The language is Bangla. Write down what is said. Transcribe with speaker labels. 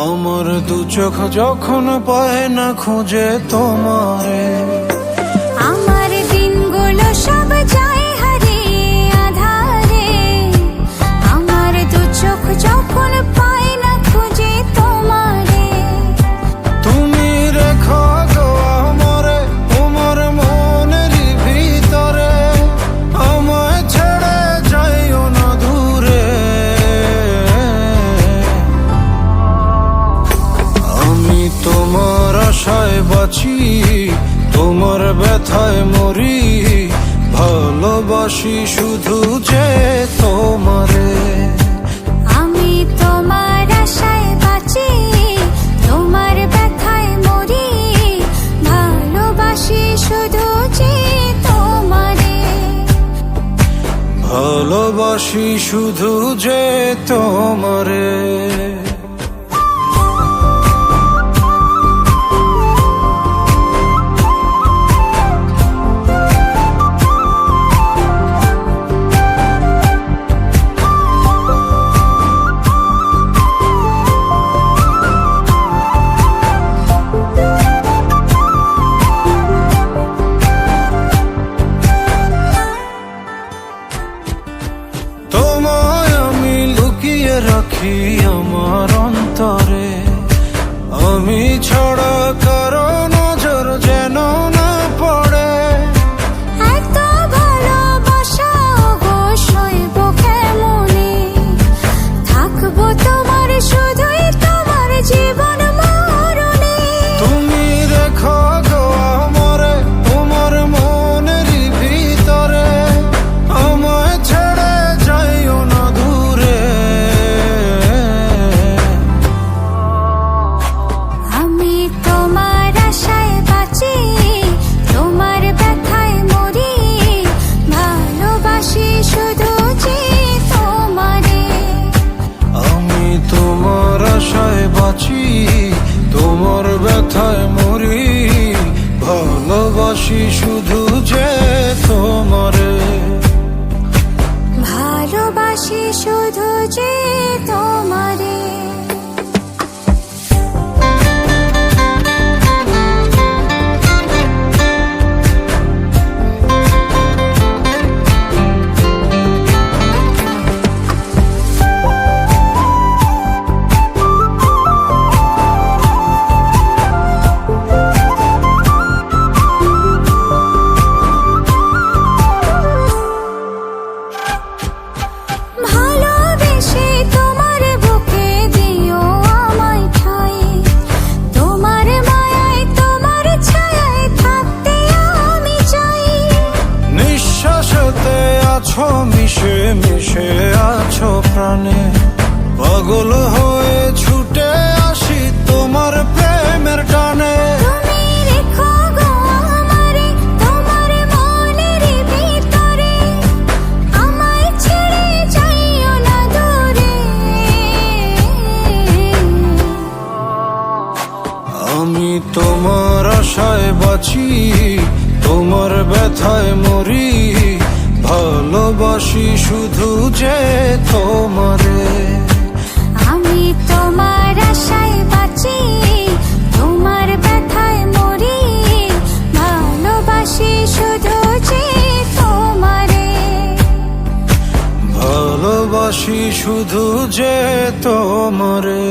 Speaker 1: আমার দু চোখ যখন পায় না খুঁজে তোমারে,
Speaker 2: আমার দিনগুলো সব যায় হারিয়ে আধারে। আমার দু চোখ যখন পায় না খুঁজে তোমারে,
Speaker 1: তুমি রেখো গো আমারে তোমার মনের ভিতরে, আমায় ছেড়ে যাইও না দূরে। আমি তোমার আশায় বাঁচি, তোমার ব্যথায় মরি, ভালোবাসি শুধু যে তোমারে।
Speaker 2: আমি তোমার আশায় বাঁচি, তোমার ব্যথায় মরি, ভালোবাসি শুধু যে তোমারে।
Speaker 1: ভালোবাসি শুধু যে তোমারে। তোমায় আমি লুকিয়ে রাখি আমার অন্তরে, আমি ছড়া কারো নজর যেন না পড়ে।
Speaker 2: এত ভালোবাসা গো সইব কেমনে, থাকবো তোমার শুধুই তোমার জীবন মরণে।
Speaker 1: তুমি রেখো গো আমারে তোমার মনের ভিতরে, আমায় ছেড়ে যাইও না দূরে।
Speaker 2: আমি তোমার আশায় বাঁচি, তোমার ব্যথায় মরি, ভালোবাসি শুধু যে তোমারে।
Speaker 1: আমি তোমার আশায় বাঁচি, তোমার ব্যথায় মরি, ভালোবাসি শুধু যে তোমারে।
Speaker 2: ভালোবাসি শুধু যে তোমারে। ভালোবেসে তোমার বুকে দিও আমায় ঠাঁই, তোমার মায়ায় তোমার ছায়ায় থাকতে আমি চাই।
Speaker 1: নিঃশ্বাসেতে আছো মিশে মিশে আছো প্রাণে, পাগল হয়ে ছুটে আসি তোমার প্রেমের টানে।
Speaker 2: তুমি রেখো গো আমারে তোমার মনের ভিতরে, আমায় ছেড়ে যাইও না দূরে।
Speaker 1: আমি তোমার আশায় বাঁচি, তোমার ব্যথায় মরি, ভালোবাসি শুধু যে তোমারে।
Speaker 2: আমি তোমার আশায় বাঁচি, তোমার ব্যথায় মরি, ভালোবাসি শুধু যে তোমারে।
Speaker 1: ভালোবাসি শুধু যে তোমারে।